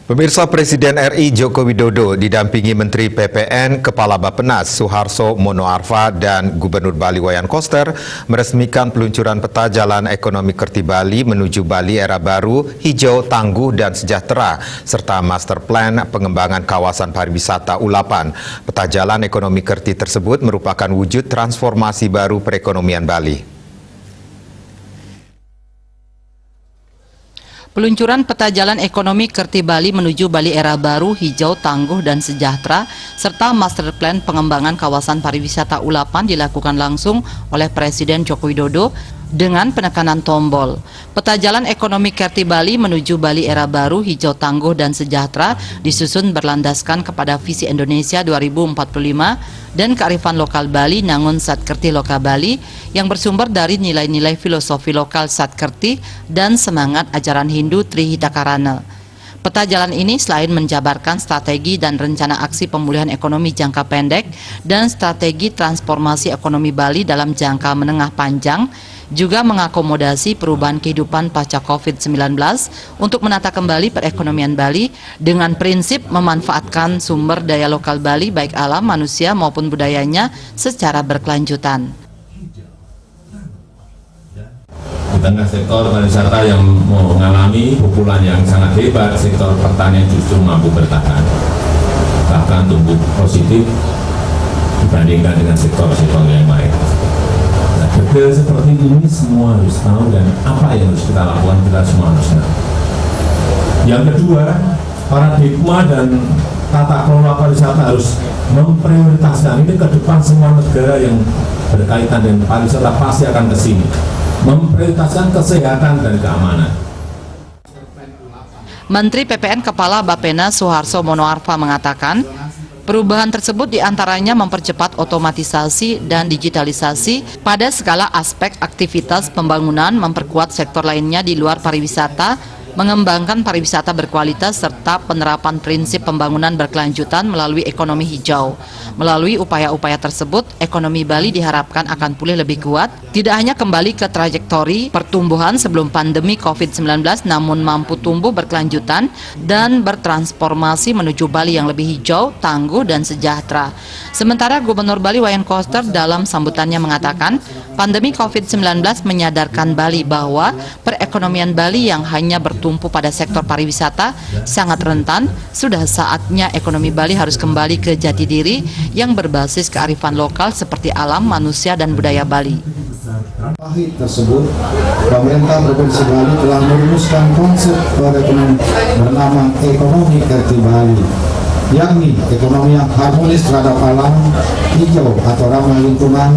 Pemirsa, Presiden RI Joko Widodo didampingi Menteri PPN, Kepala Bappenas Suharso Monoarfa dan Gubernur Bali Wayan Koster meresmikan peluncuran peta jalan ekonomi Kerti Bali menuju Bali era baru, hijau, tangguh, dan sejahtera, serta master plan pengembangan kawasan pariwisata Ulapan. Peta jalan ekonomi Kerti tersebut merupakan wujud transformasi baru perekonomian Bali. Peluncuran peta jalan ekonomi Kerti Bali menuju Bali era baru, hijau, tangguh, dan sejahtera, serta master plan pengembangan kawasan pariwisata Ulapan dilakukan langsung oleh Presiden Joko Widodo dengan penekanan tombol. Peta jalan ekonomi Kerti Bali menuju Bali era baru, hijau, tangguh, dan sejahtera disusun berlandaskan kepada visi Indonesia 2045 dan kearifan lokal Bali Nangun Satkerti Loka Bali yang bersumber dari nilai-nilai filosofi lokal Satkerti dan semangat ajaran Hindu Trihitakarana. Peta jalan ini selain menjabarkan strategi dan rencana aksi pemulihan ekonomi jangka pendek dan strategi transformasi ekonomi Bali dalam jangka menengah panjang, juga mengakomodasi perubahan kehidupan pasca COVID-19 untuk menata kembali perekonomian Bali dengan prinsip memanfaatkan sumber daya lokal Bali baik alam, manusia maupun budayanya secara berkelanjutan. Di tengah sektor pariwisata yang mengalami pukulan yang sangat hebat, sektor pertanian justru mampu bertahan, bahkan tumbuh positif dibandingkan dengan sektor-sektor yang lain. Nah, detail seperti ini semua harus tahu, dan apa yang harus kita lakukan kita semua harus tahu. Yang kedua, paradigma dan tata kelola pariwisata harus memprioritaskan ini ke depan. Semua negara yang berkaitan dengan pariwisata pasti akan ke sini, memprioritaskan kesehatan dan keamanan. Menteri PPN Kepala Bappenas Suharso Monoarfa mengatakan, perubahan tersebut diantaranya mempercepat otomatisasi dan digitalisasi pada segala aspek aktivitas pembangunan, memperkuat sektor lainnya di luar pariwisata, mengembangkan pariwisata berkualitas, serta penerapan prinsip pembangunan berkelanjutan melalui ekonomi hijau. Melalui upaya-upaya tersebut, ekonomi Bali diharapkan akan pulih lebih kuat, tidak hanya kembali ke trajektori pertumbuhan sebelum pandemi COVID-19, namun mampu tumbuh berkelanjutan dan bertransformasi menuju Bali yang lebih hijau, tangguh, dan sejahtera. Sementara Gubernur Bali Wayan Koster dalam sambutannya mengatakan, pandemi COVID-19 menyadarkan Bali bahwa perekonomian Bali yang hanya bertumpu pada sektor pariwisata sangat rentan. Sudah saatnya ekonomi Bali harus kembali ke jati diri yang berbasis kearifan lokal seperti alam, manusia, dan budaya Bali. Pahit tersebut, pemerintah Provinsi Bali telah merumuskan konsep perekonomian bernama Ekonomi Kerti Bali, yakni ekonomi yang harmonis terhadap alam, hijau atau ramah lingkungan,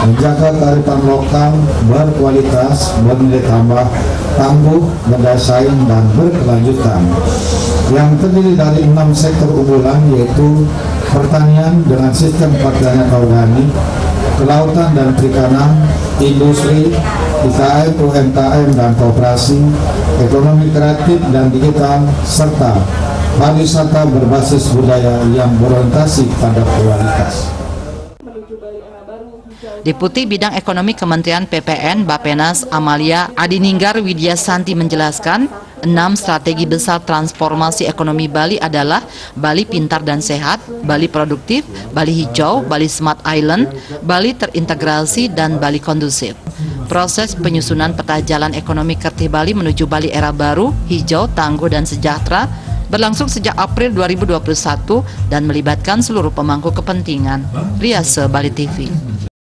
menjaga kearifan lokal, berkualitas, bernilai tambah, tangguh, berdaya saing, dan berkelanjutan, yang terdiri dari 6 sektor unggulan, yaitu pertanian dengan sistem pertanian organik, kelautan dan perikanan, industri, IKM, UMKM dan koperasi, ekonomi kreatif dan digital, serta pariwisata berbasis budaya yang berorientasi pada kualitas. Deputi Bidang Ekonomi Kementerian PPN Bappenas Amalia Adininggar Widyasanti menjelaskan, 6 strategi besar transformasi ekonomi Bali adalah Bali Pintar dan Sehat, Bali Produktif, Bali Hijau, Bali Smart Island, Bali Terintegrasi, dan Bali Kondusif. Proses penyusunan peta jalan ekonomi Kerti Bali menuju Bali era baru, hijau, tangguh, dan sejahtera berlangsung sejak April 2021 dan melibatkan seluruh pemangku kepentingan. Riase Bali TV.